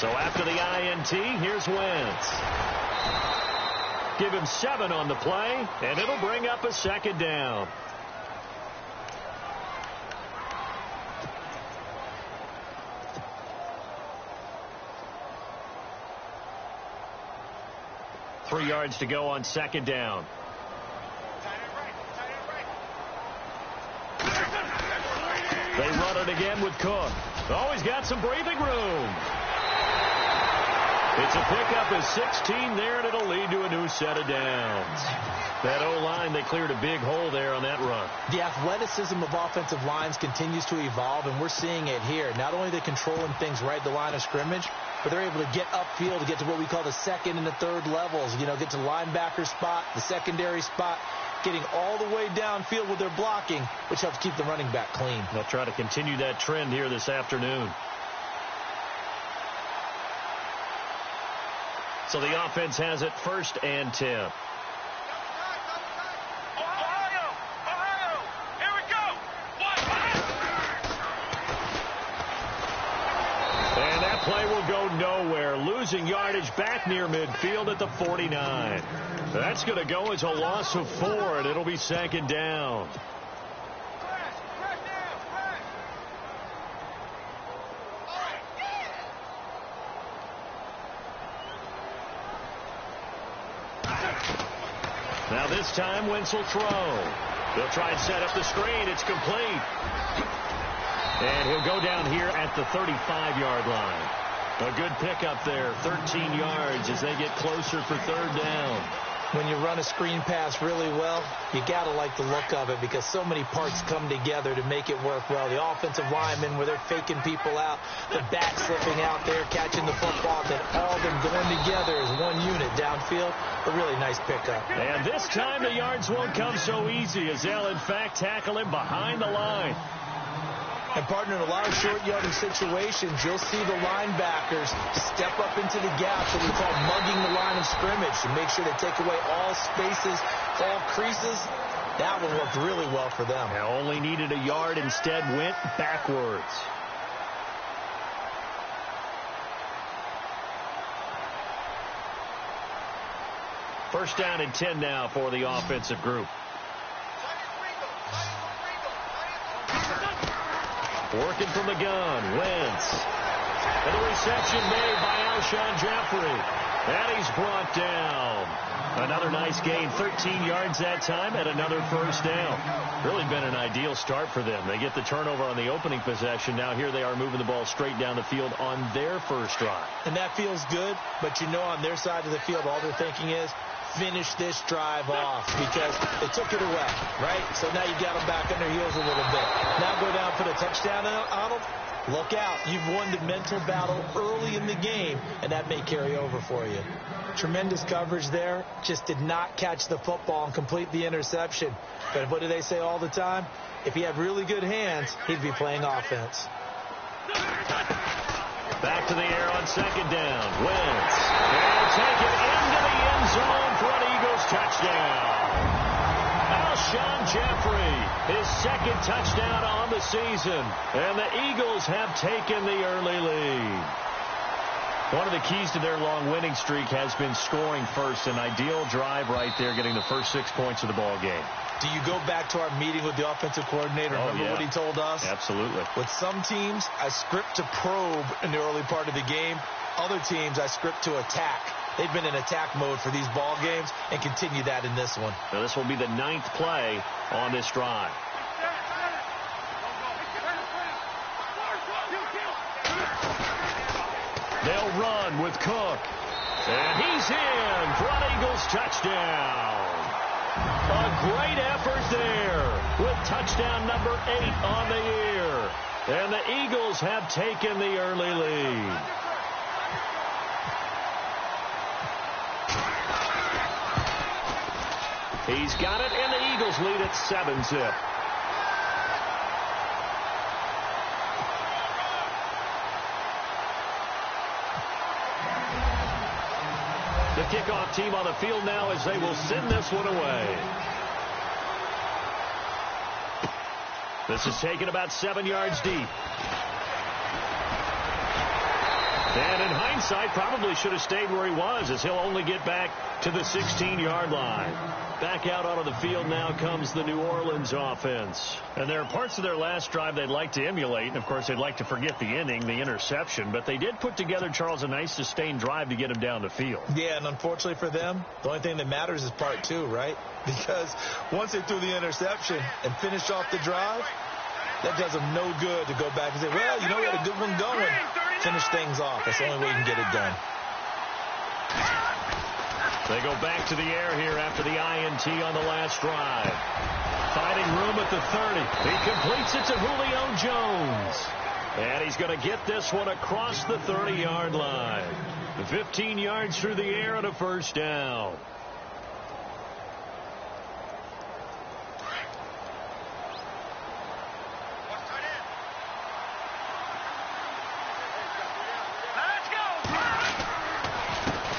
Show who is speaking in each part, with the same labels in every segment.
Speaker 1: So after the INT, here's Wentz. Give him 7 on the play, and it'll bring up a second down. Three yards to go on second down. They run it again with Cook. Oh, he's got some breathing room. It's a pickup of 16 there, and it'll lead to a new set of downs. That O-line, they cleared a big hole there on that run.
Speaker 2: The athleticism of offensive lines continues to evolve, and we're seeing it here. Not only are they controlling things right at the line of scrimmage, but they're able to get upfield to get to what we call the second and the third levels. You know, get to the linebacker spot, the secondary spot, getting all the way downfield with their blocking, which helps keep the running back clean.
Speaker 1: They'll try to continue that trend here this afternoon. So the offense has it 1st and 10. Play will go nowhere. Losing yardage back near midfield at the 49. That's going to go as a loss of 4, and it'll be second down. Now this time, Wentz will throw. They'll try and set up the screen. It's complete. And he'll go down here at the 35-yard line. A good pickup there, 13 yards as they get closer for third down.
Speaker 2: When you run a screen pass really well, you got to like the look of it because so many parts come together to make it work well. The offensive linemen, where they're faking people out, the back slipping out there, catching the football, then all of them going together as one unit downfield. A really nice pickup.
Speaker 1: And this time the yards won't come so easy as they'll, in fact, tackle him behind the line.
Speaker 2: And, partner, in a lot of short yardage situations, you'll see the linebackers step up into the gaps, what we call mugging the line of scrimmage, to make sure they take away all spaces, all creases. That one worked really well for them.
Speaker 1: Now only needed a yard, instead went backwards. First down and 10 now for the offensive group. Working from the gun, Wentz. And the reception made by Alshon Jeffrey. And he's brought down. Another nice gain, 13 yards that time, and another first down. Really been an ideal start for them. They get the turnover on the opening possession. Now here they are moving the ball straight down the field on their first drive.
Speaker 2: And that feels good, but you know on their side of the field, all they're thinking is, finish this drive off because they took it away, right? So now you got them back on their heels a little bit. Now go down, put a touchdown on them. Look out. You've won the mental battle early in the game, and that may carry over for you. Tremendous coverage there. Just did not catch the football and complete the interception. But what do they say all the time? If he had really good hands, he'd be playing offense.
Speaker 1: Back to the air on second down. Wentz. And take it into the end zone for an Eagles touchdown. Alshon Jeffrey, his second touchdown on the season. And the Eagles have taken the early lead. One of the keys to their long winning streak has been scoring first. An ideal drive right there, getting the first 6 points of the ball game.
Speaker 2: Do you go back to our meeting with the offensive coordinator? Remember what he told us?
Speaker 1: Absolutely.
Speaker 2: With some teams, I script to probe in the early part of the game. Other teams, I script to attack. They've been in attack mode for these ball games and continue that in this one.
Speaker 1: Now this will be the 9th play on this drive. They'll run with Cook. And he's in for an Eagles touchdown. A great effort there with touchdown number 8 on the year. And the Eagles have taken the early lead. He's got it, and the Eagles lead at 7-zip. The kickoff team on the field now as they will send this one away. This is taken about 7 yards deep. And in hindsight, probably should have stayed where he was, as he'll only get back to the 16-yard line. Back out onto the field now comes the New Orleans offense. And there are parts of their last drive they'd like to emulate. And, of course, they'd like to forget the inning, the interception. But they did put together, Charles, a nice sustained drive to get him down the field.
Speaker 2: Yeah, and unfortunately for them, the only thing that matters is part two, right? Because once they threw the interception and finished off the drive, that does them no good to go back and say, well, you know, we had a good one going. Finish things off. That's the only way you can get it done.
Speaker 1: They go back to the air here after the INT on the last drive. Finding room at the 30. He completes it to Julio Jones. And he's going to get this one across the 30-yard line. 15 yards through the air and a first down.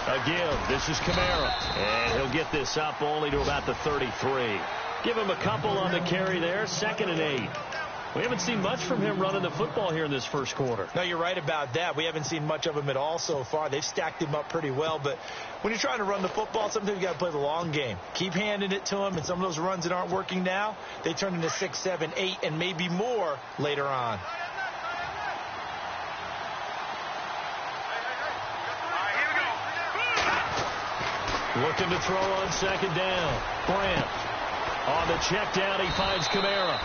Speaker 1: Again, this is Kamara, and he'll get this up only to about the 33. Give him a couple on the carry there, 2nd and 8. We haven't seen much from him running the football here in this first quarter.
Speaker 2: No, you're right about that. We haven't seen much of him at all so far. They've stacked him up pretty well, but when you're trying to run the football, sometimes you got to play the long game. Keep handing it to him, and some of those runs that aren't working now, they turn into 6, 7, 8, and maybe more later on.
Speaker 1: Looking to throw on 2nd down. Brandt on the check down. He finds Kamara.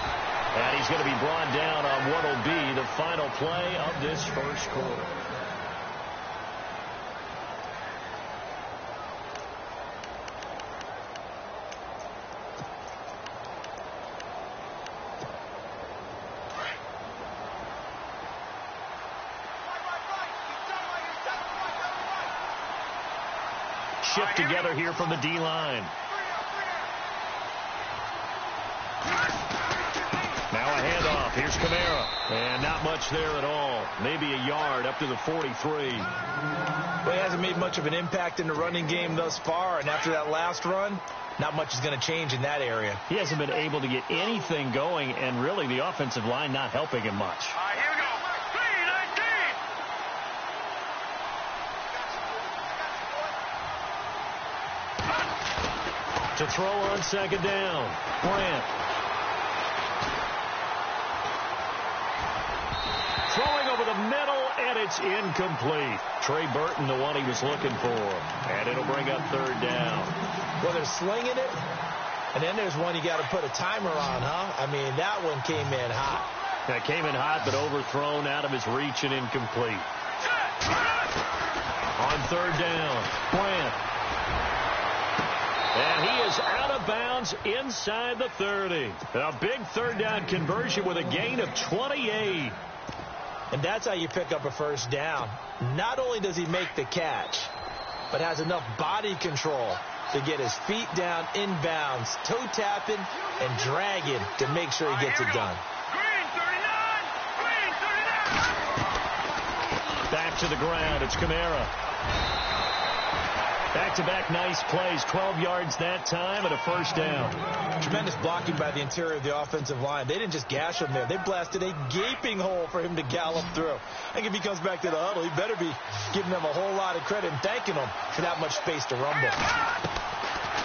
Speaker 1: And he's going to be brought down on what will be the final play of this first quarter. Shift together here from the D-line. Now a handoff. Here's Kamara. And not much there at all. Maybe a yard up to the 43.
Speaker 2: Well, he hasn't made much of an impact in the running game thus far. And after that last run, not much is going to change in that area.
Speaker 1: He hasn't been able to get anything going, and really the offensive line not helping him much.
Speaker 3: Here we go.
Speaker 1: To throw on 2nd down. Brandt. Throwing over the middle, and it's incomplete. Trey Burton, the one he was looking for. And it'll bring up 3rd down.
Speaker 2: Well, they're slinging it, and then there's one you got to put a timer on, huh? I mean, that one came in hot.
Speaker 1: That came in hot, but overthrown out of his reach and incomplete. On 3rd down, Brandt. And he is out of bounds inside the 30. A big 3rd down conversion with a gain of 28.
Speaker 2: And that's how you pick up a first down. Not only does he make the catch, but has enough body control to get his feet down inbounds, toe tapping and dragging to make sure he gets it done.
Speaker 1: Back to the ground. It's Kamara. Back-to-back nice plays, 12 yards that time and a first down.
Speaker 2: Tremendous blocking by the interior of the offensive line. They didn't just gash him there. They blasted a gaping hole for him to gallop through. I think if he comes back to the huddle, he better be giving them a whole lot of credit and thanking them for that much space to rumble.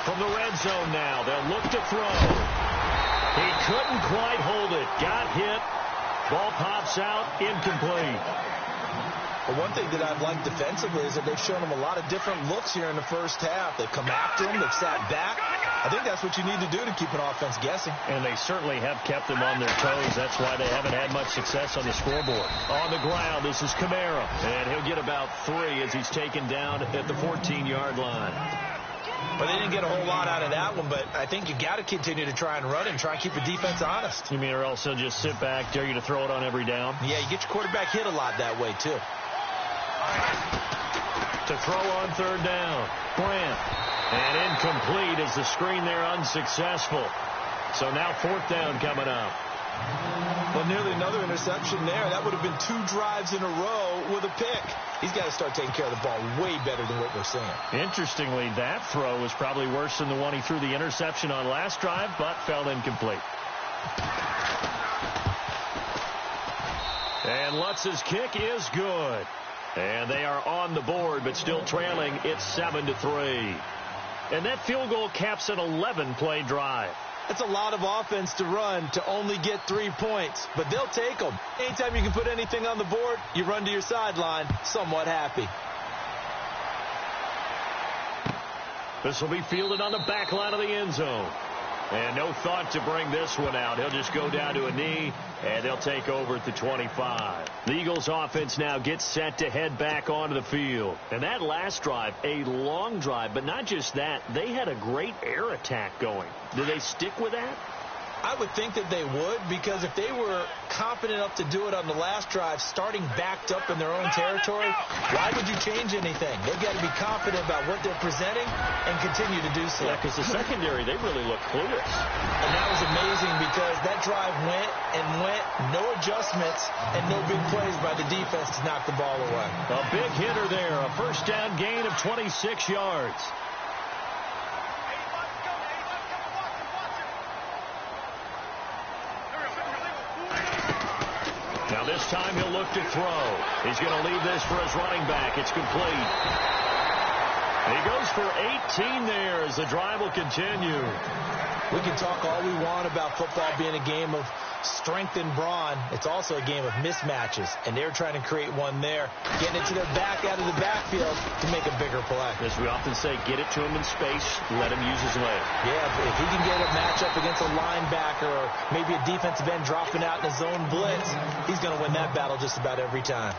Speaker 1: From the red zone now, they'll look to throw. He couldn't quite hold it. Got hit. Ball pops out, incomplete.
Speaker 2: But one thing that I've liked defensively is that they've shown him a lot of different looks here in the first half. They've come after him. They've sat back. I think that's what you need to do to keep an offense guessing.
Speaker 1: And they certainly have kept them on their toes. That's why they haven't had much success on the scoreboard. On the ground, this is Kamara. And he'll get about 3 as he's taken down at the 14-yard line.
Speaker 2: But they didn't get a whole lot out of that one, but I think you got to continue to try and run and try and keep the defense honest.
Speaker 1: You mean or else they'll just sit back, dare you to throw it on every down?
Speaker 2: Yeah, you get your quarterback hit a lot that way, too.
Speaker 1: To throw on 3rd down. Brandt. And incomplete as the screen there unsuccessful. So now 4th down coming up.
Speaker 2: Well, nearly another interception there. That would have been 2 drives in a row with a pick. He's got to start taking care of the ball way better than what we're seeing.
Speaker 1: Interestingly, that throw was probably worse than the one he threw the interception on last drive, but fell incomplete. And Lutz's kick is good. And they are on the board, but still trailing. It's 7-3. And that field goal caps an 11-play drive.
Speaker 2: That's a lot of offense to run to only get 3 points, but they'll take them. Anytime you can put anything on the board, you run to your sideline somewhat happy.
Speaker 1: This will be fielded on the back line of the end zone. And no thought to bring this one out. He'll just go down to a knee, and they'll take over at the 25. The Eagles offense now gets set to head back onto the field. And that last drive, a long drive, but not just that. They had a great air attack going. Do they stick with that?
Speaker 2: I would think that they would, because if they were confident enough to do it on the last drive, starting backed up in their own territory, why would you change anything? They've got to be confident about what they're presenting and continue to do so.
Speaker 1: Yeah, because the secondary, they really look clueless.
Speaker 2: And that was amazing because that drive went and went, no adjustments, and no big plays by the defense to knock the ball away.
Speaker 1: A big hitter there, a first down gain of 26 yards. Now this time he'll look to throw. He's going to leave this for his running back. It's complete. He goes for 18 there as the drive will continue.
Speaker 2: We can talk all we want about football being a game of strength and brawn. It's also a game of mismatches, and they're trying to create one there, getting it to their back out of the backfield to make a bigger play.
Speaker 1: As we often say, get it to him in space, let him use his leg.
Speaker 2: Yeah, if he can get a matchup against a linebacker or maybe a defensive end dropping out in a zone blitz, he's going to win that battle just about every time.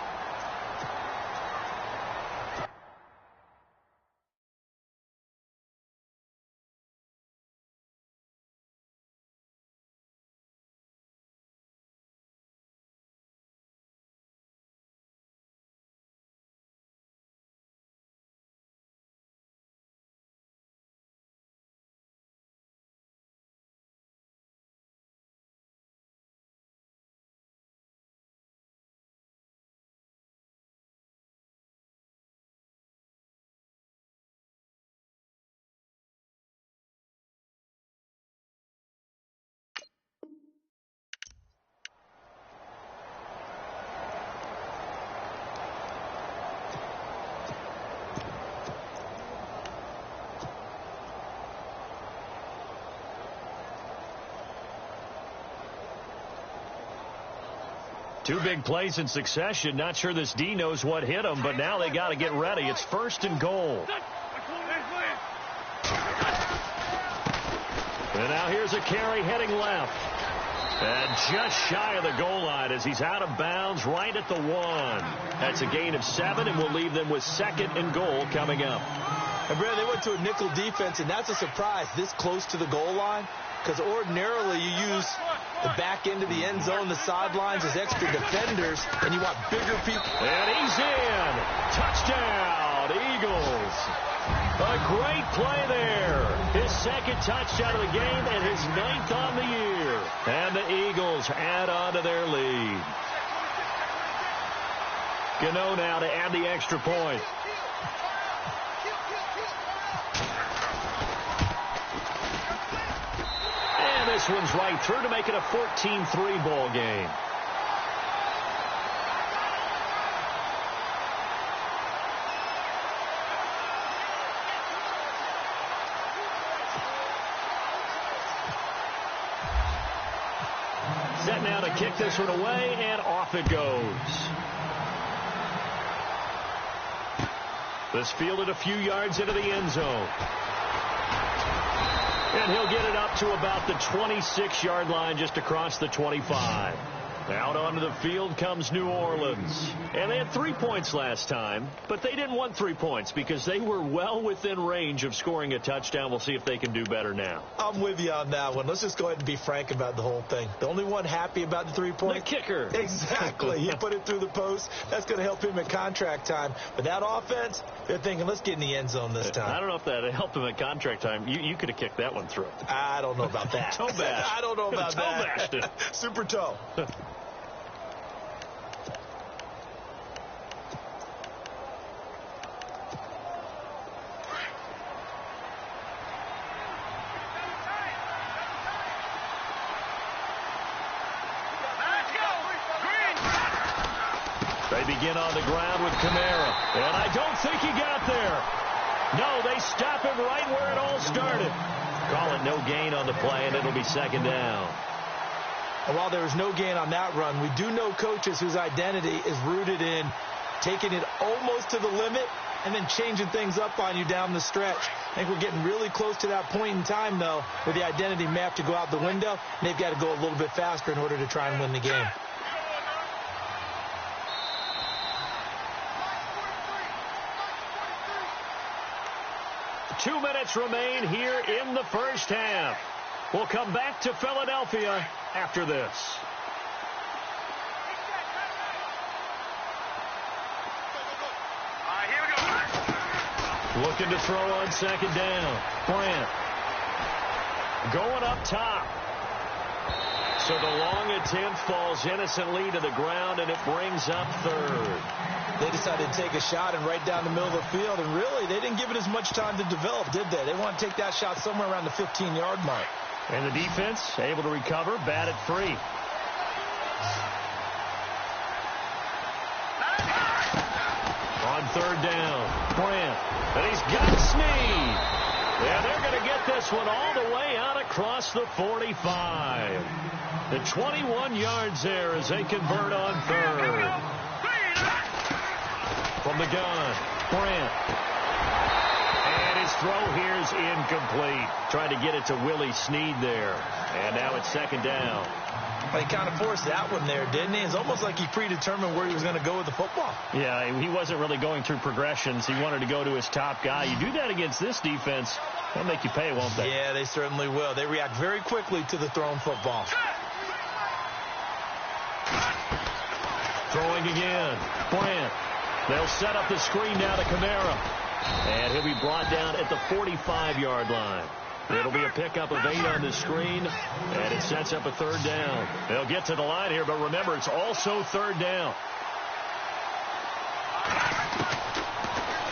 Speaker 1: Two big plays in succession. Not sure this D knows what hit him, but now they got to get ready. It's 1st and goal. And now here's a carry heading left. And just shy of the goal line as he's out of bounds right at the 1. That's a gain of 7, and we'll leave them with 2nd and goal coming up.
Speaker 2: And Brad, they went to a nickel defense, and that's a surprise this close to the goal line, because ordinarily you use the back end of the end zone, the sidelines as extra defenders, and you want bigger people.
Speaker 1: And he's in. Touchdown, Eagles. A great play there. His 2nd touchdown of the game and his 9th on the year. And the Eagles add on to their lead. Gano now to add the extra point. And this one's right through to make it a 14-3 ball game. Set now to kick this one away, and off it goes. This fielded a few yards into the end zone. And he'll get it up to about the 26-yard line, just across the 25. Out onto the field comes New Orleans. And they had 3 points last time, but they didn't want 3 points because they were well within range of scoring a touchdown. We'll see if they can do better now.
Speaker 2: I'm with you on that one. Let's just go ahead and be frank about the whole thing. The only one happy about the 3 points?
Speaker 1: The kicker.
Speaker 2: Exactly. He put it through the post. That's going to help him at contract time. But that offense, they're thinking, let's get in the end zone this time.
Speaker 1: I don't know if that helped him at contract time. You could have kicked that one through.
Speaker 2: I don't know about that.
Speaker 1: Toe bash.
Speaker 2: I don't know about
Speaker 1: toe
Speaker 2: that.
Speaker 1: Bashed it.
Speaker 2: Super toe.
Speaker 1: They They begin on the ground with Kamara. And I don't think he got there. No, they stop him right where it all started. Call it no gain on the play, and it'll be second down.
Speaker 2: And while there was no gain on that run, we do know coaches whose identity is rooted in taking it almost to the limit and then changing things up on you down the stretch. I think we're getting really close to that point in time, though, where the identity map to go out the window, and they've got to go a little bit faster in order to try and win the game.
Speaker 1: Two minutes remain here in the first half. We'll come back to Philadelphia after this. Looking to throw on second down. Bryant going up top. So the long attempt falls innocently to the ground, and it brings up third.
Speaker 2: They decided to take a shot and right down the middle of the field, and really, they didn't give it as much time to develop, did they? They want to take that shot somewhere around the 15-yard mark.
Speaker 1: And the defense able to recover, bat it free. On third down, Bryant, and he's got Snead. And they're going to get this one all the way out across the 45. The 21 yards there as they convert on third. From the gun, Bryant. And his throw here is incomplete. Trying to get it to Willie Snead there. And now it's second down.
Speaker 2: Well, he kind of forced that one there, didn't he? It's almost like he predetermined where he was going to go with the football.
Speaker 1: Yeah, he wasn't really going through progressions. He wanted to go to his top guy. You do that against this defense, they'll make you pay, won't they?
Speaker 2: Yeah, they certainly will. They react very quickly to the thrown football.
Speaker 1: Throwing again. Bryant. They'll set up the screen now to Kamara. And he'll be brought down at the 45-yard line. It'll be a pickup of 8 on the screen, and it sets up a third down. They'll get to the line here, but remember, it's also third down.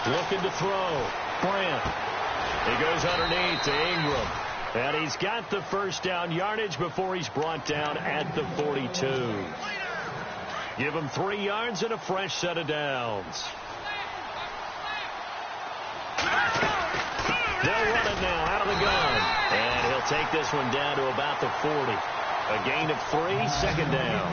Speaker 1: Looking to throw. Bryant. He goes underneath to Ingram. And he's got the first down yardage before he's brought down at the 42. Give him 3 yards and a fresh set of downs. They'll run it now out of the gun. And he'll take this one down to about the 40. A gain of 3, second down.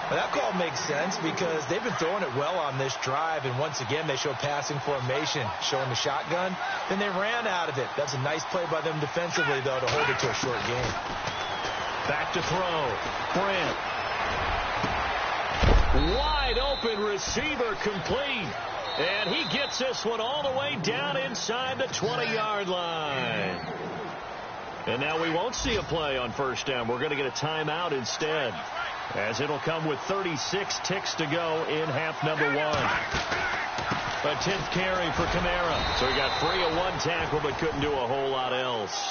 Speaker 2: Well, that call makes sense because they've been throwing it well on this drive. And once again, they show passing formation, showing the shotgun. Then they ran out of it. That's a nice play by them defensively, though, to hold it to a short game.
Speaker 1: Back to throw. Bryant. Wide open receiver complete. And he gets this one all the way down inside the 20-yard line. And now we won't see a play on first down. We're going to get a timeout instead, as it'll come with 36 ticks to go in half number 1. A 10th carry for Kamara. So he got free of 1 tackle but couldn't do a whole lot else.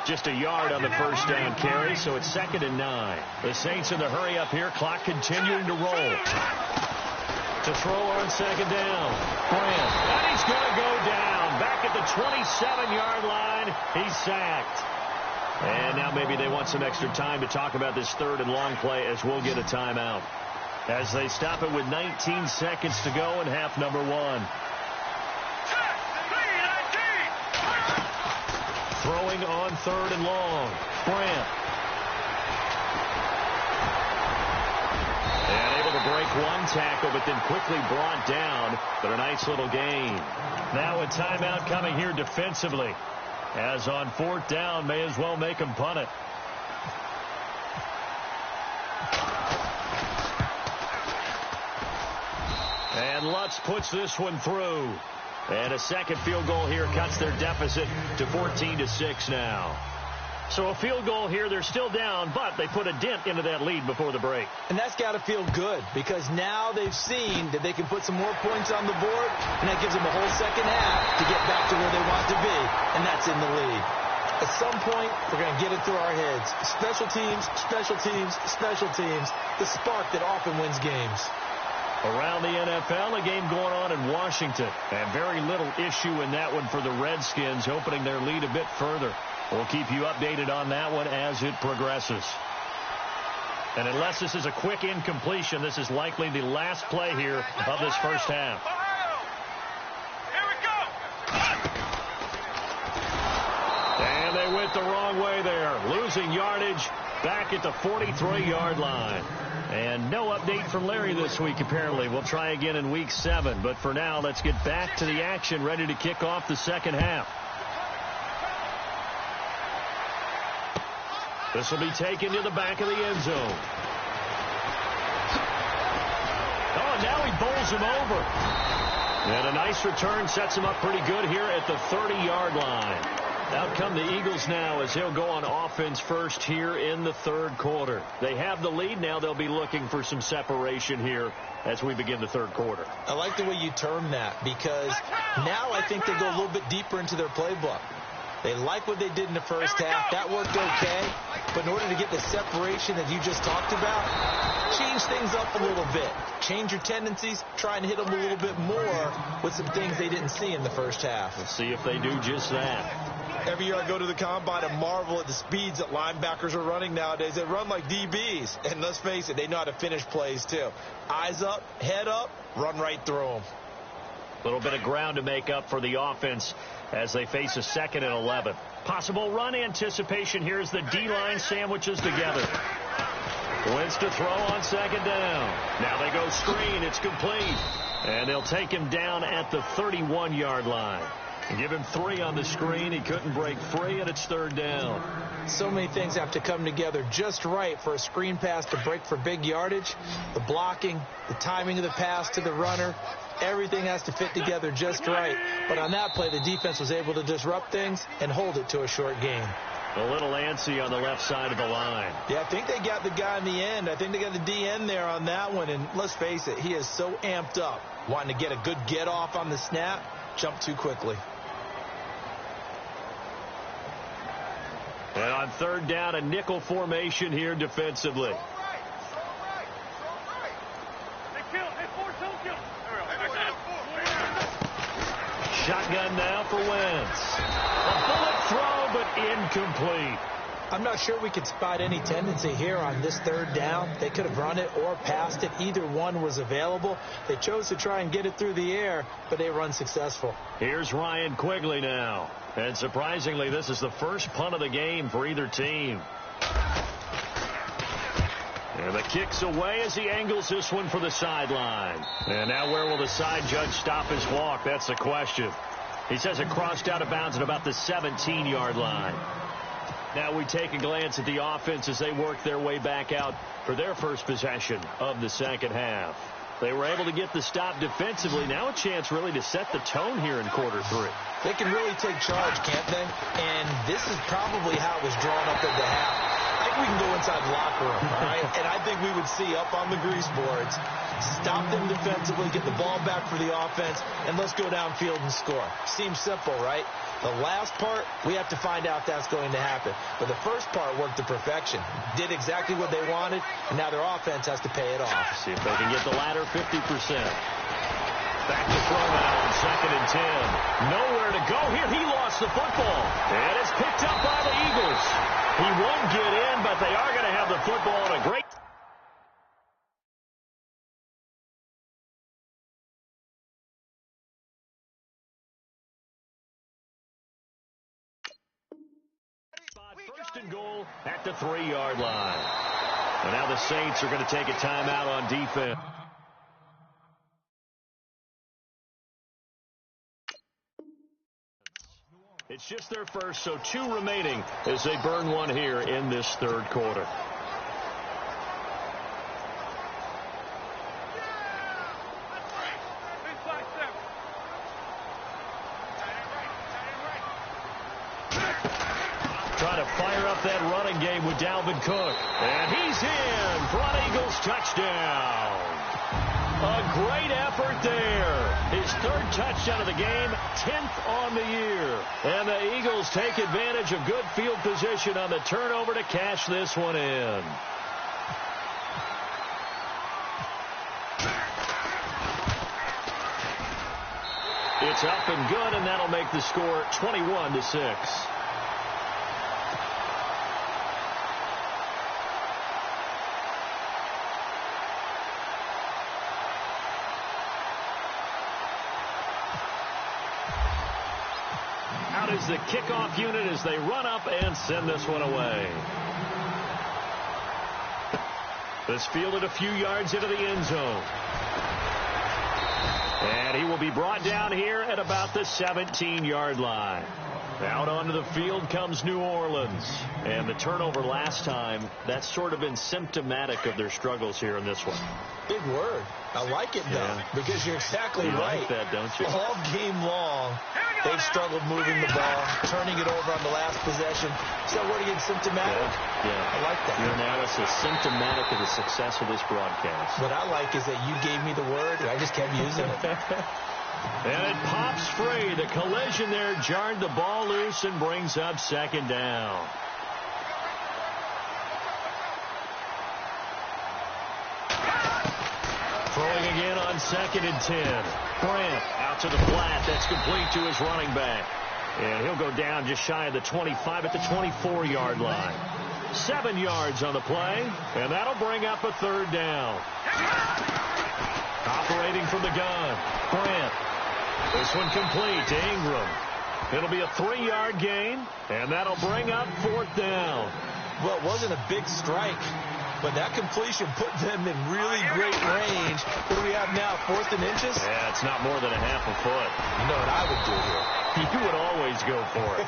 Speaker 1: Just a yard on the first down carry, so it's 2nd and 9. The Saints in the hurry up here, clock continuing to roll. To throw on second down. Bryant. And he's going to go down. Back at the 27-yard line. He's sacked. And now maybe they want some extra time to talk about this third and long play as we'll get a timeout. As they stop it with 19 seconds to go in half number 1. Throwing on third and long. Bryant. And able to break 1 tackle, but then quickly brought down. But a nice little gain. Now a timeout coming here defensively. As on 4th down, may as well make him punt it. And Lutz puts this one through. And a second field goal here cuts their deficit to 14-6 now. So a field goal here, they're still down, but they put a dent into that lead before the break.
Speaker 2: And that's got to feel good because now they've seen that they can put some more points on the board, and that gives them a whole second half to get back to where they want to be, and that's in the lead. At some point, we're going to get it through our heads. Special teams, special teams, special teams, the spark that often wins games.
Speaker 1: Around the NFL, a game going on in Washington, and very little issue in that one for the Redskins, opening their lead a bit further. We'll keep you updated on that one as it progresses. And unless this is a quick incompletion, this is likely the last play here of this first half. And they went the wrong way there, losing yardage back at the 43-yard line. And no update from Larry this week, apparently. We'll try again in Week 7. But for now, let's get back to the action, ready to kick off the second half. This will be taken to the back of the end zone. Oh, and now he bowls him over. And a nice return sets him up pretty good here at the 30-yard line. Out come the Eagles now as he'll go on offense first here in the third quarter. They have the lead. Now they'll be looking for some separation here as we begin the third quarter.
Speaker 2: I like the way you term that, because now I think they go a little bit deeper into their playbook. They like what they did in the first half. That worked okay. But in order to get the separation that you just talked about, change things up a little bit. Change your tendencies. Try and hit them a little bit more with some things they didn't see in the first half.
Speaker 1: Let's see if they do just that.
Speaker 2: Every year I go to the combine and marvel at the speeds that linebackers are running nowadays. They run like DBs. And let's face it, they know how to finish plays too. Eyes up, head up, run right through them.
Speaker 1: A little bit of ground to make up for the offense as they face a 2nd and 11. Possible run anticipation here as the D-line sandwiches together. Wins to throw on 2nd down. Now they go screen. It's complete. And they'll take him down at the 31-yard line. Give him 3 on the screen. He couldn't break free, and it's 3rd down.
Speaker 2: So many things have to come together just right for a screen pass to break for big yardage. The blocking, the timing of the pass to the runner, everything has to fit together just right. But on that play, the defense was able to disrupt things and hold it to a short gain.
Speaker 1: A little antsy on the left side of the line.
Speaker 2: Yeah, I think they got the guy in the end. I think they got the DN there on that one. And let's face it, he is so amped up, wanting to get a good get off on the snap, jump too quickly.
Speaker 1: And on 3rd down, a nickel formation here defensively. Shotgun now for Wentz. A bullet throw, but incomplete.
Speaker 2: I'm not sure we could spot any tendency here on this 3rd down. They could have run it or passed it. Either one was available. They chose to try and get it through the air, but they were unsuccessful.
Speaker 1: Here's Ryan Quigley now. And surprisingly, this is the first punt of the game for either team. And the kick's away as he angles this one for the sideline. And now where will the side judge stop his walk? That's the question. He says it crossed out of bounds at about the 17-yard line. Now we take a glance at the offense as they work their way back out for their first possession of the second half. They were able to get the stop defensively. Now a chance really to set the tone here in quarter 3.
Speaker 2: They can really take charge, can't they? And this is probably how it was drawn up at the half. I think we can go inside the locker room, all right? And I think we would see up on the grease boards, stop them defensively, get the ball back for the offense, and let's go downfield and score. Seems simple, right? The last part, we have to find out that's going to happen. But the first part worked to perfection. Did exactly what they wanted, and now their offense has to pay it off.
Speaker 1: See if they can get the latter 50%. Back to throw now on 2nd and 10. Nowhere to go here. He lost the football. And it's picked up by the Eagles. He won't get in, but they are going to have the football in a great... First and goal at the 3-yard line. And now the Saints are going to take a timeout on defense. It's just their first, so 2 remaining as they burn one here in this third quarter. Trying to fire up that running game with Dalvin Cook. And he's in for an Eagles touchdown. A great effort there. His 3rd touchdown of the game, 10th on the year. And the Eagles take advantage of good field position on the turnover to cash this one in. It's up and good, and that'll make the score 21-6. is the kickoff unit as they run up and send this one away. This fielded a few yards into the end zone. And he will be brought down here at about the 17-yard line. Out onto the field comes New Orleans. And the turnover last time, that's sort of been symptomatic of their struggles here in this one.
Speaker 2: Big word. I like it, though, because you're exactly right.
Speaker 1: You like that, don't you?
Speaker 2: All game long, they've struggled moving the ball, turning it over on the last possession. So word again, symptomatic?
Speaker 1: Yeah.
Speaker 2: I like that.
Speaker 1: Your analysis, symptomatic of the success of this broadcast.
Speaker 2: What I like is that you gave me the word, and I just kept using it.
Speaker 1: And it pops free. The collision there jarred the ball loose and brings up second down. Throwing again on 2nd and 10. Grant out to the flat. That's complete to his running back. And he'll go down just shy of the 25 at the 24-yard line. 7 yards on the play, and that'll bring up a third down. Operating from the gun, Grant. This one complete to Ingram. It'll be a 3-yard gain, and that'll bring up 4th down.
Speaker 2: Well, it wasn't a big strike, but that completion put them in really great range. What do we have now, 4th and inches?
Speaker 1: Yeah, it's not more than a half a foot.
Speaker 2: You know what I would do here?
Speaker 1: You would always go for it.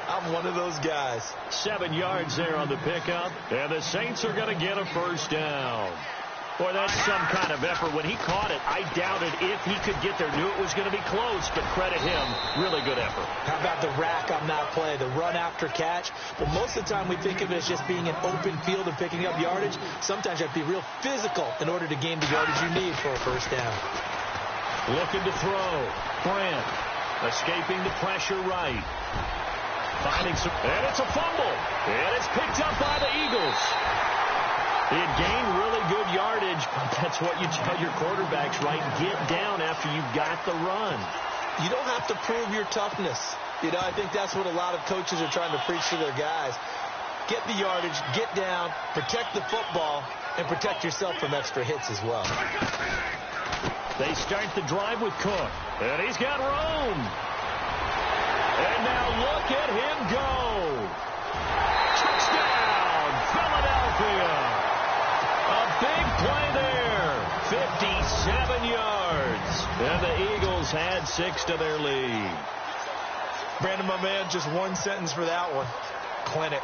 Speaker 2: I'm one of those guys.
Speaker 1: 7 yards there on the pickup, and the Saints are going to get a first down. Boy, that's some kind of effort. When he caught it, I doubted if he could get there. Knew it was going to be close, but credit him. Really good effort.
Speaker 2: How about the rack on that play, the run after catch? But most of the time we think of it as just being an open field and picking up yardage. Sometimes you have to be real physical in order to gain the yardage you need for a first down.
Speaker 1: Looking to throw. Grant escaping the pressure right. Finding some, and it's a fumble. And it's picked up by the Eagles. He had gained really good yardage, but that's what you tell your quarterbacks, right? Get down after you got the run.
Speaker 2: You don't have to prove your toughness. You know, I think that's what a lot of coaches are trying to preach to their guys. Get the yardage, get down, protect the football, and protect yourself from extra hits as well.
Speaker 1: They start the drive with Cook, and he's got room. And now look at him go. Touchdown, Philadelphia. A big play there, 57 yards, and the Eagles had 6 to their lead.
Speaker 2: Brandon, my man, just one sentence for that one. Clinic.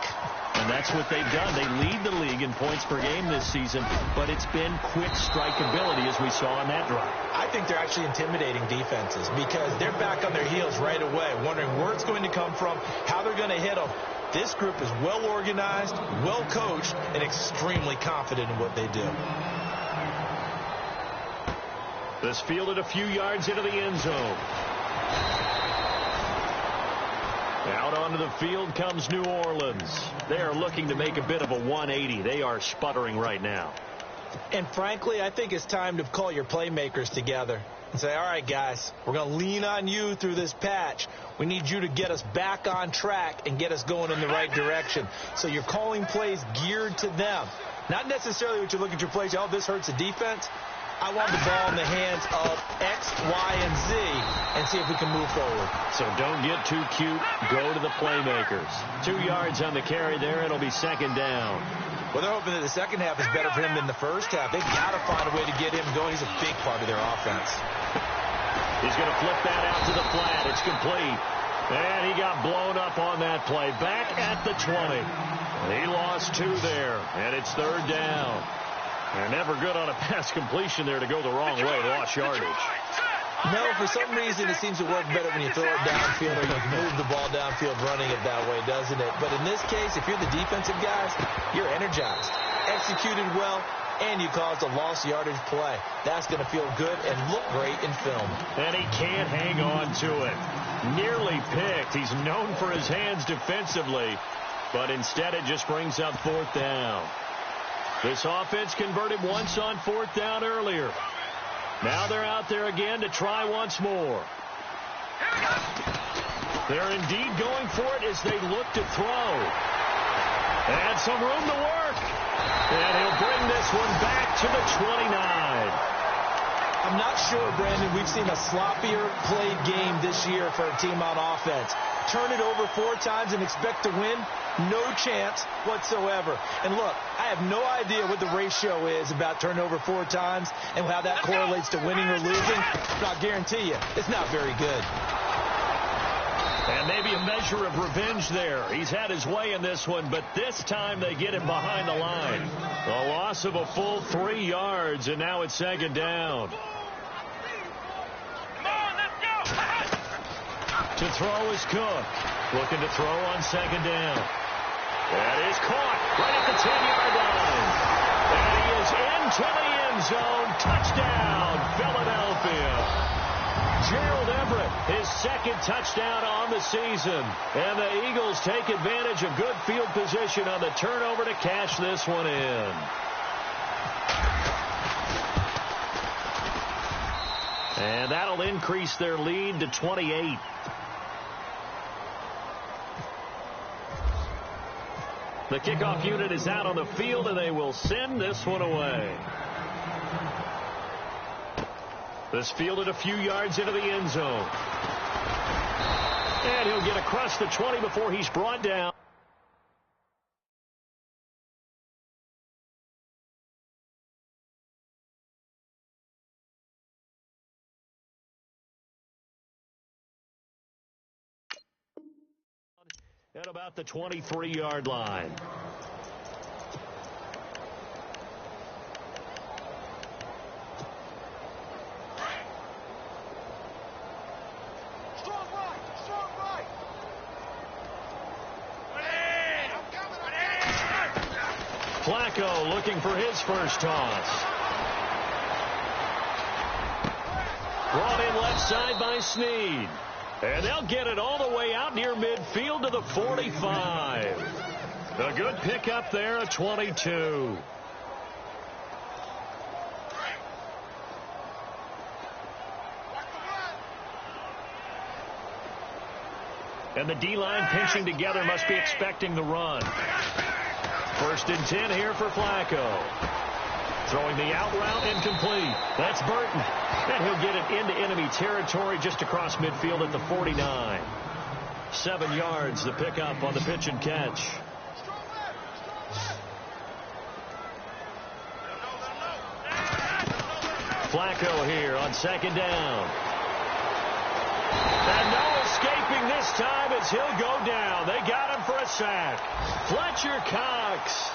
Speaker 1: And that's what they've done. They lead the league in points per game this season, but it's been quick strikeability as we saw on that drive.
Speaker 2: I think they're actually intimidating defenses because they're back on their heels right away, wondering where it's going to come from, how they're going to hit them. This group is well organized, well coached, and extremely confident in what they do.
Speaker 1: This fielded a few yards into the end zone. Out onto the field comes New Orleans. They are looking to make a bit of a 180. They are sputtering right now.
Speaker 2: And frankly, I think it's time to call your playmakers together and say, all right, guys, we're going to lean on you through this patch. We need you to get us back on track and get us going in the right direction. So you're calling plays geared to them. Not necessarily what you look at your plays, oh, this hurts the defense. I want the ball in the hands of X, Y, and Z and see if we can move forward.
Speaker 1: So don't get too cute. Go to the playmakers. 2 yards on the carry there. It'll be second down.
Speaker 2: Well, they're hoping that the second half is better for him than the first half. They've got to find a way to get him going. He's a big part of their offense.
Speaker 1: He's going to flip that out to the flat. It's complete. And he got blown up on that play. Back at the 20. He lost 2 there. And it's third down. They're never good on a pass completion there to go the wrong way. Lost yardage.
Speaker 2: No, for some reason it seems to work better when you throw it downfield or you can move the ball downfield running it that way, doesn't it? But in this case, if you're the defensive guys, you're energized, executed well, and you caused a lost yardage play. That's going to feel good and look great in film.
Speaker 1: And he can't hang on to it. Nearly picked. He's known for his hands defensively, but instead it just brings up 4th down. This offense converted once on 4th down earlier. Now they're out there again to try once more. They're indeed going for it as they look to throw. And some room to work. And he'll bring this one back to the 29. I'm
Speaker 2: not sure, Brandon, we've seen a sloppier played game this year for a team on offense. turn it over 4 times and expect to win? No chance whatsoever. And look, I have no idea what the ratio is about turning over 4 times and how that correlates to winning or losing. But I'll guarantee you, it's not very good.
Speaker 1: And maybe a measure of revenge there. He's had his way in this one, but this time they get him behind the line. A loss of a full 3 yards, and now it's second down. To throw is Cook. Looking to throw on second down. That is caught right at the 10-yard line. And he is into the end zone. Touchdown, Philadelphia. Gerald Everett, his second touchdown on the season. And the Eagles take advantage of good field position on the turnover to cash this one in. And that'll increase their lead to 28. The kickoff unit is out on the field, and they will send this one away. This fielded a few yards into the end zone. And he'll get across the 20 before he's brought down. At about the 23-yard line.
Speaker 3: Strong right.
Speaker 1: Flacco looking for his first toss. Brought in left side by Snead. And they'll get it all the way out near midfield to the 45. A good pickup there at 22. And the D-line pinching together must be expecting the run. 1st and 10 here for Flacco. Throwing the out route incomplete. That's Burton. And he'll get it into enemy territory just across midfield at the 49. 7 yards the pickup on the pitch and catch. Flacco here on second down. And no escaping this time as he'll go down. They got him for a sack. Fletcher Cox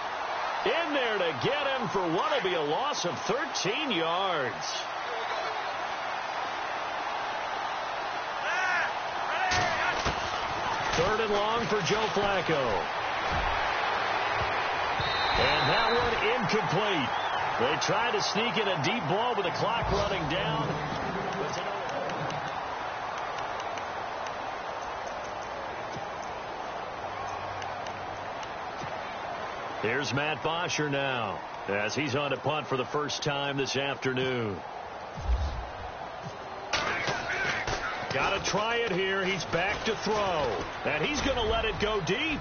Speaker 1: in there to get him for what will be a loss of 13 yards. Third and long for Joe Flacco. And that one incomplete. They tried to sneak in a deep ball with the clock running down. Here's Matt Bosher now as he's on to punt for the first time this afternoon. Got to try it here. He's back to throw. And he's going to let it go deep.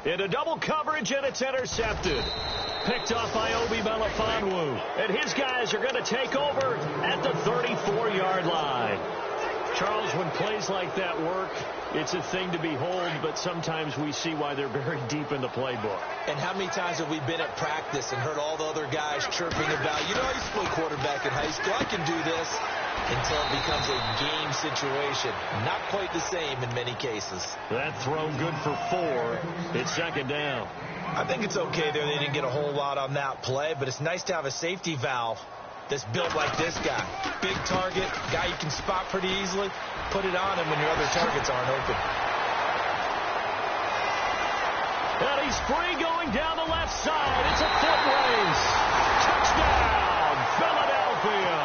Speaker 1: Into double coverage, and it's intercepted. Picked off by Obi Melifonwu. And his guys are going to take over at the 34-yard line. Charles, when plays like that work, it's a thing to behold, but sometimes we see why they're very deep in the playbook.
Speaker 2: And how many times have we been at practice and heard all the other guys chirping about, you know, I used to play quarterback in high school, I can do this, until it becomes a game situation. Not quite the same in many cases.
Speaker 1: That throw good for 4. It's second down.
Speaker 2: I think it's okay there. They didn't get a whole lot on that play, but it's nice to have a safety valve that's built like this guy. Big target, guy you can spot pretty easily. Put it on him when your other targets aren't open.
Speaker 1: And he's free going down the left side. It's a foot race. Touchdown, Philadelphia.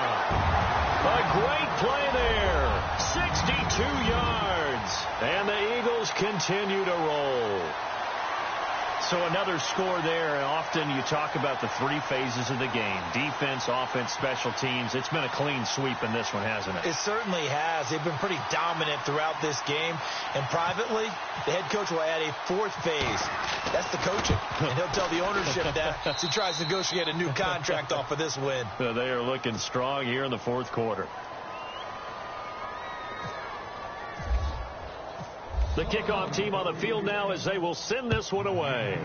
Speaker 1: A great play there. 62 yards. And the Eagles continue to roll. So another score there. And often you talk about the 3 phases of the game. Defense, offense, special teams. It's been a clean sweep in this one, hasn't it?
Speaker 2: It certainly has. They've been pretty dominant throughout this game. And privately, the head coach will add a 4th phase. That's the coaching. And he'll tell the ownership that as he tries to negotiate a new contract off of this win.
Speaker 1: They are looking strong here in the 4th quarter. The kickoff team on the field now as they will send this one away.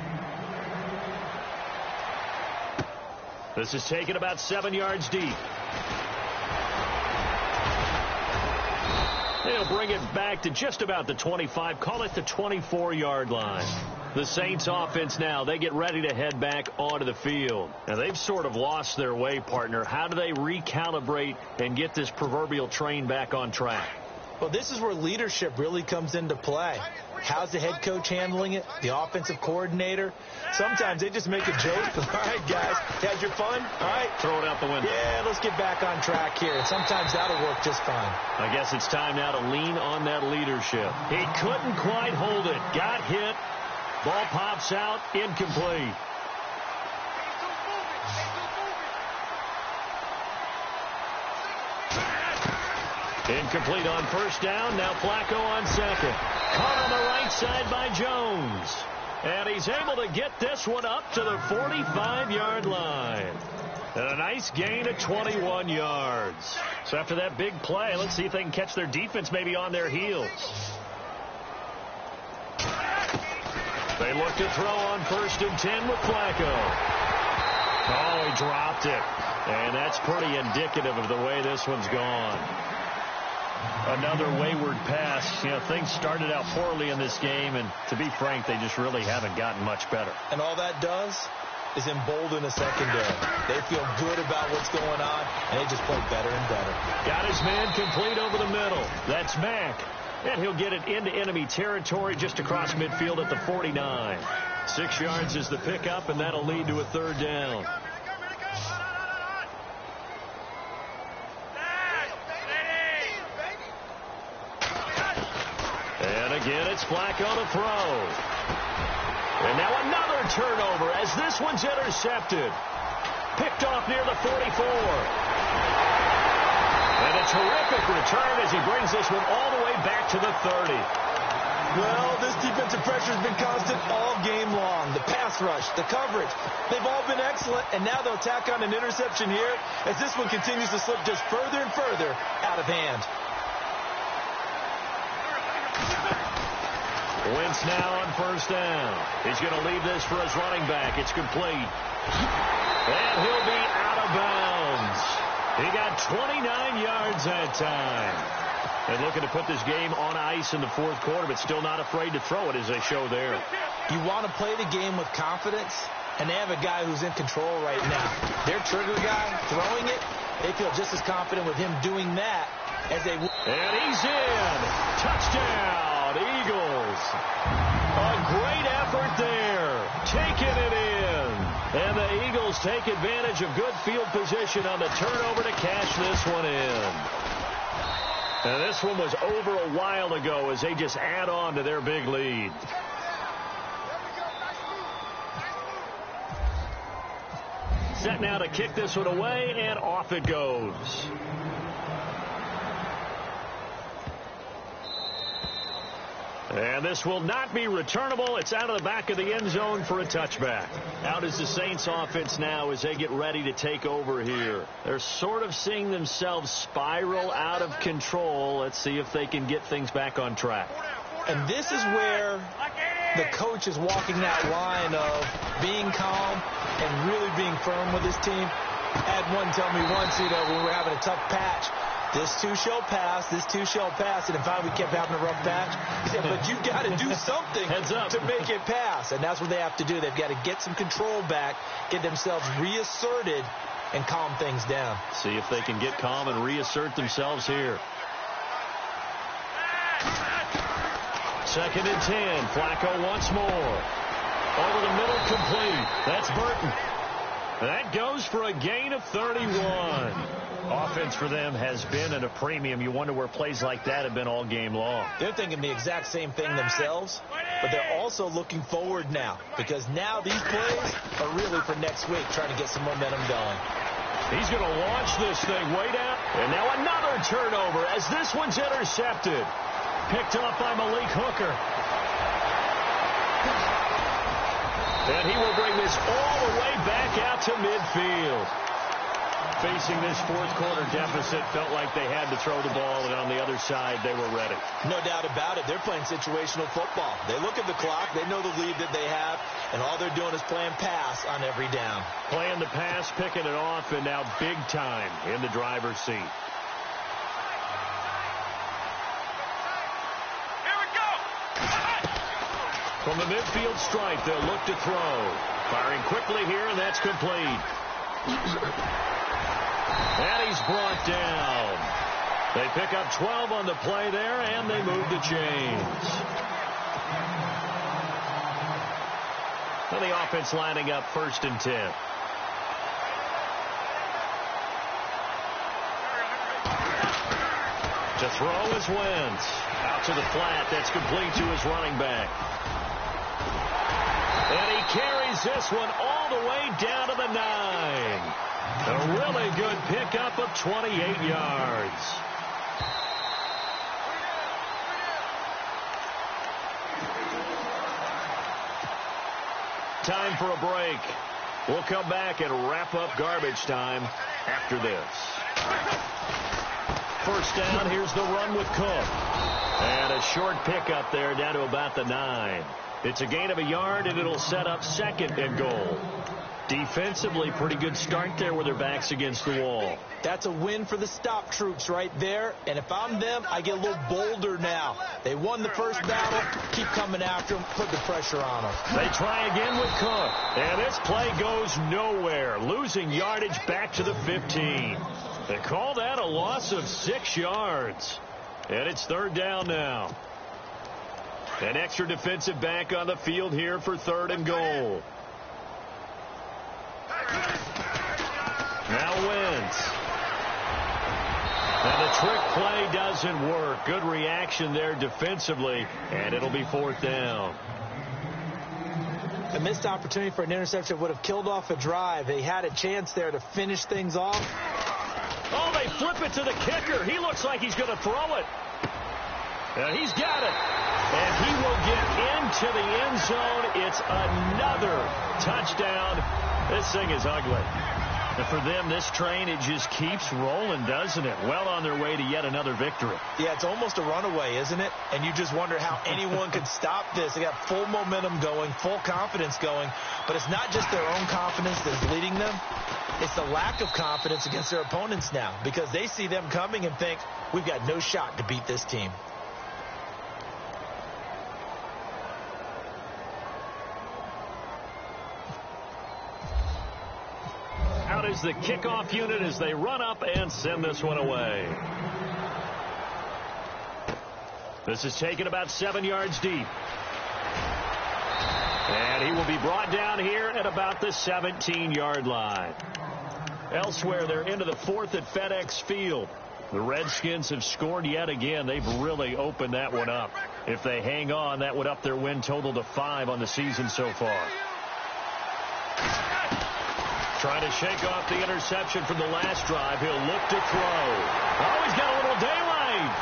Speaker 1: This is taken about 7 yards deep. They'll bring it back to just about the 25. Call it the 24-yard line. The Saints offense now, they get ready to head back onto the field. Now, they've sort of lost their way, partner. How do they recalibrate and get this proverbial train back on track?
Speaker 2: Well, this is where leadership really comes into play. How's the head coach handling it? The offensive coordinator? Sometimes they just make a joke. All right, guys, had your fun? All right.
Speaker 1: Throw it out the window.
Speaker 2: Yeah, let's get back on track here. And sometimes that'll work just fine.
Speaker 1: I guess it's time now to lean on that leadership. He couldn't quite hold it. Got hit. Ball pops out. Incomplete. Incomplete on first down. Now Flacco on second. Caught on the right side by Jones. And he's able to get this one up to the 45-yard line. And a nice gain of 21 yards. So after that big play, let's see if they can catch their defense maybe on their heels. They look to throw on 1st and 10 with Flacco. Oh, he dropped it. And that's pretty indicative of the way this one's gone. Another wayward pass. You know, things started out poorly in this game, and to be frank, they just really haven't gotten much better.
Speaker 2: And all that does is embolden the secondary. They feel good about what's going on, and they just play better and better.
Speaker 1: Got his man complete over the middle. That's Mack. And he'll get it into enemy territory just across midfield at the 49. 6 yards is the pickup, and that'll lead to a 3rd down. And again, it's Flacco to throw. And now another turnover as this one's intercepted. Picked off near the 44. And a terrific return as he brings this one all the way back to the 30.
Speaker 2: Well, this defensive pressure has been constant all game long. The pass rush, the coverage, they've all been excellent, and now they'll tack on an interception here as this one continues to slip just further and further out of hand.
Speaker 1: Wentz now on 1st down. He's going to leave this for his running back. It's complete. And he'll be out of bounds. He got 29 yards that time. And looking to put this game on ice in the 4th quarter, but still not afraid to throw it as they show there.
Speaker 2: You want to play the game with confidence, and they have a guy who's in control right now. Their trigger guy throwing it, they feel just as confident with him doing that as they will.
Speaker 1: And he's in. Touchdown, Eagles. A great effort there. Taking it in. And the Eagles take advantage of good field position on the turnover to cash this one in. And this one was over a while ago as they just add on to their big lead. Set now to kick this one away, and off it goes. And this will not be returnable. It's out of the back of the end zone for a touchback. Out is the Saints offense now as they get ready to take over here. They're sort of seeing themselves spiral out of control. Let's see if they can get things back on track.
Speaker 2: And this is where the coach is walking that line of being calm and really being firm with his team. I had one tell me once, when we were having a tough patch, this too shall pass, this too shall pass. And in fact, we kept having a rough patch. He said, but you've got to do something to make it pass. And that's what they have to do. They've got to get some control back, get themselves reasserted, and calm things down.
Speaker 1: See if they can get calm and reassert themselves here. 2nd and 10. Flacco once more. Over the middle, complete. That's Burton. That goes for a gain of 31. Offense for them has been at a premium. You wonder where plays like that have been all game long.
Speaker 2: They're thinking the exact same thing themselves, but they're also looking forward now because now these plays are really for next week, trying to get some momentum going.
Speaker 1: He's going to launch this thing way down. And now another turnover as this one's intercepted. Picked up by Malik Hooker. And he will bring this all the way back out to midfield. Facing this fourth quarter deficit, felt like they had to throw the ball, and on the other side, they were ready.
Speaker 2: No doubt about it. They're playing situational football. They look at the clock, they know the lead that they have, and all they're doing is playing pass on every down.
Speaker 1: Playing the pass, picking it off, and now big time in the driver's seat.
Speaker 3: Here we go!
Speaker 1: From the midfield stripe, they'll look to throw. Firing quickly here, and that's complete. And he's brought down. They pick up 12 on the play there, and they move the chains. And the offense lining up 1st and 10. To throw is Wentz. Out to the flat. That's complete to his running back. And he carries this one all the way down to the 9. A really good pickup of 28 yards. Time for a break. We'll come back and wrap up garbage time after this. First down, here's the run with Cook. And a short pickup there down to about the 9. It's a gain of a yard, and it'll set up 2nd and goal. Defensively, pretty good start there with their backs against the wall.
Speaker 2: That's a win for the stop troops right there. And if I'm them, I get a little bolder now. They won the first battle. Keep coming after them. Put the pressure on them.
Speaker 1: They try again with Cook. And this play goes nowhere. Losing yardage back to the 15. They call that a loss of 6 yards. And it's 3rd down now. An extra defensive back on the field here for 3rd and goal. Now Wentz. And the trick play doesn't work. Good reaction there defensively, and it'll be 4th down.
Speaker 2: A missed opportunity for an interception would have killed off a drive. They had a chance there to finish things off.
Speaker 1: Oh, they flip it to the kicker. He looks like he's going to throw it. And he's got it. And he will get into the end zone. It's another touchdown. This thing is ugly. And for them, this train, it just keeps rolling, doesn't it? Well on their way to yet another victory.
Speaker 2: Yeah, it's almost a runaway, isn't it? And you just wonder how anyone could stop this. They got full momentum going, full confidence going. But it's not just their own confidence that's leading them. It's the lack of confidence against their opponents now, because they see them coming and think, we've got no shot to beat this team.
Speaker 1: Out is the kickoff unit as they run up and send this one away. This is taken about 7 yards deep. And he will be brought down here at about the 17-yard line. Elsewhere, they're into the 4th at FedEx Field. The Redskins have scored yet again. They've really opened that one up. If they hang on, that would up their win total to 5 on the season so far. Trying to shake off the interception from the last drive. He'll look to throw. Oh, he's got a little daylight.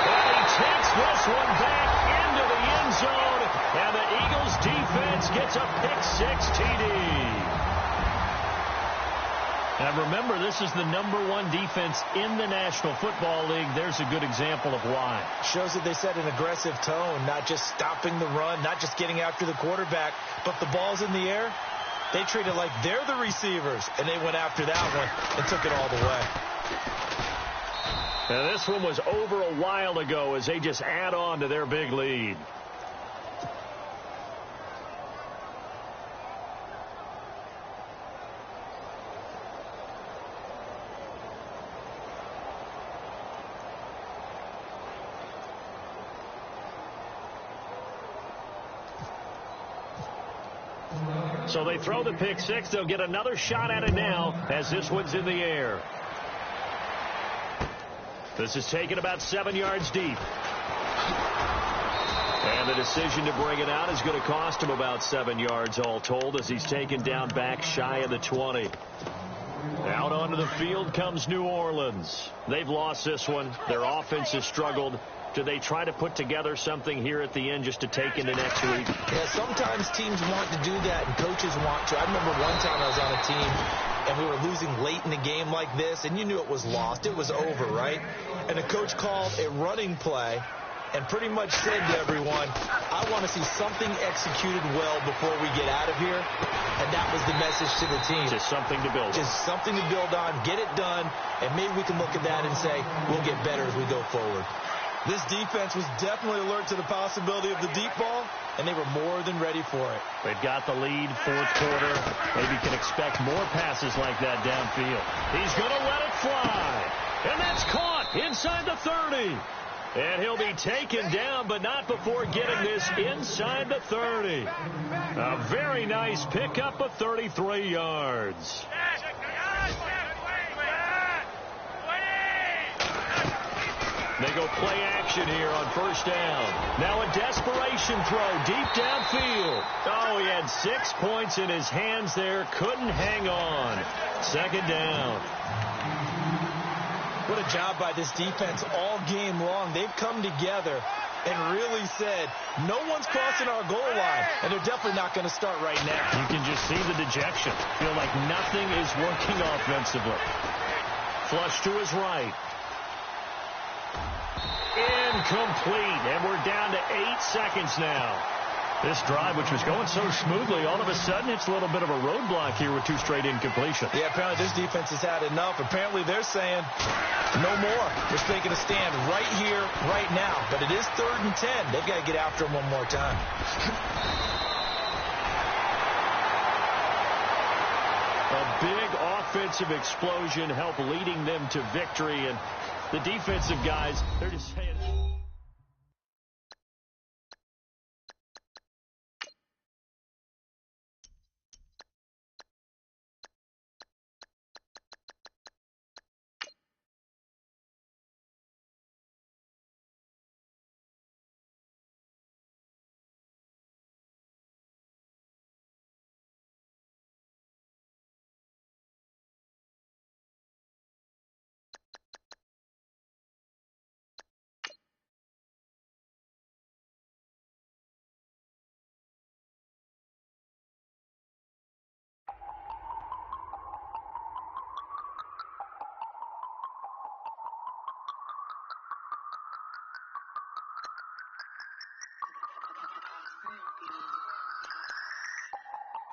Speaker 1: And he takes this one back into the end zone. And the Eagles defense gets a pick-6 TD. Now remember, this is the #1 defense in the National Football League. There's a good example of why.
Speaker 2: Shows that they set an aggressive tone, not just stopping the run, not just getting after the quarterback, but the ball's in the air. They treat it like they're the receivers, and they went after that one and took it all the way.
Speaker 1: Now this one was over a while ago as they just add on to their big lead. So they throw the pick-6. They'll get another shot at it now as this one's in the air. This is taken about 7 yards deep. And the decision to bring it out is going to cost him about 7 yards all told as he's taken down back shy of the 20. Out onto the field comes New Orleans. They've lost this one. Their offense has struggled. do they try to put together something here at the end just to take into next week?
Speaker 2: Yeah, sometimes teams want to do that and coaches want to. I remember one time I was on a team and we were losing late in the game like this, and you knew it was lost. It was over, right? And the coach called a running play and pretty much said to everyone, I want to see something executed well before we get out of here. And that was the message to the team.
Speaker 1: Just something to build on.
Speaker 2: Just something to build on, get it done, and maybe we can look at that and say, we'll get better as we go forward.
Speaker 3: This defense was definitely alert to the possibility of the deep ball, and they were more than ready for it.
Speaker 1: They've got the lead, fourth quarter. Maybe can expect more passes like that downfield. He's going to let it fly. And that's caught inside the 30. And he'll be taken down, but not before getting this inside the 30. A very nice pickup of 33 yards. They go play action here on first down. Now a desperation throw deep downfield. Oh, he had 6 points in his hands there. Couldn't hang on. Second down.
Speaker 2: What a job by this defense all game long. They've come together and really said, no one's crossing our goal line, and they're definitely not going to start right now.
Speaker 1: You can just see the dejection. Feel like nothing is working offensively. Flush to his right. Incomplete, and we're down to 8 seconds now. This drive, which was going so smoothly, all of a sudden it's a little bit of a roadblock here with 2 straight incompletions.
Speaker 2: Yeah, apparently this defense has had enough. Apparently they're saying no more. They're taking a stand right here, right now. But it is 3rd and 10. They've got to get after him one more time.
Speaker 1: A big offensive explosion helped leading them to victory, and the defensive guys, they're just saying...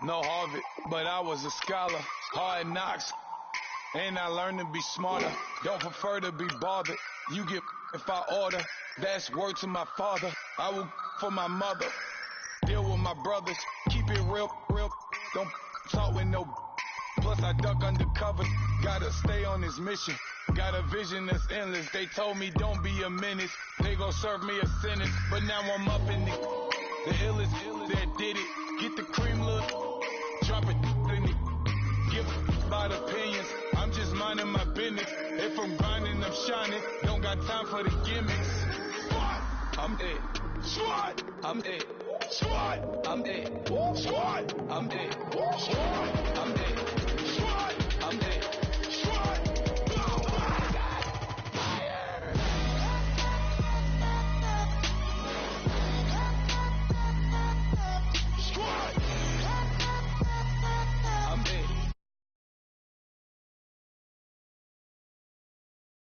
Speaker 4: No Harvard, but I was a scholar. Hard knocks, and I learned to be smarter. Don't prefer to be bothered. You get if I order. That's word to my father. I will for my mother. Deal with my brothers. Keep it real, real. Don't talk with no. Plus I duck undercover. Gotta stay on this mission. Got a vision that's endless. They told me don't be a menace. They gon' serve me a sentence. But now I'm up in the illest that did it. Get the cream look. Drop it in it. Give about opinions. I'm just minding my business. If I'm grinding, I'm shining. Don't got time for the gimmicks. I'm it. Swat. I'm it. Swat. I'm it. Swat. I'm it. Swat. I'm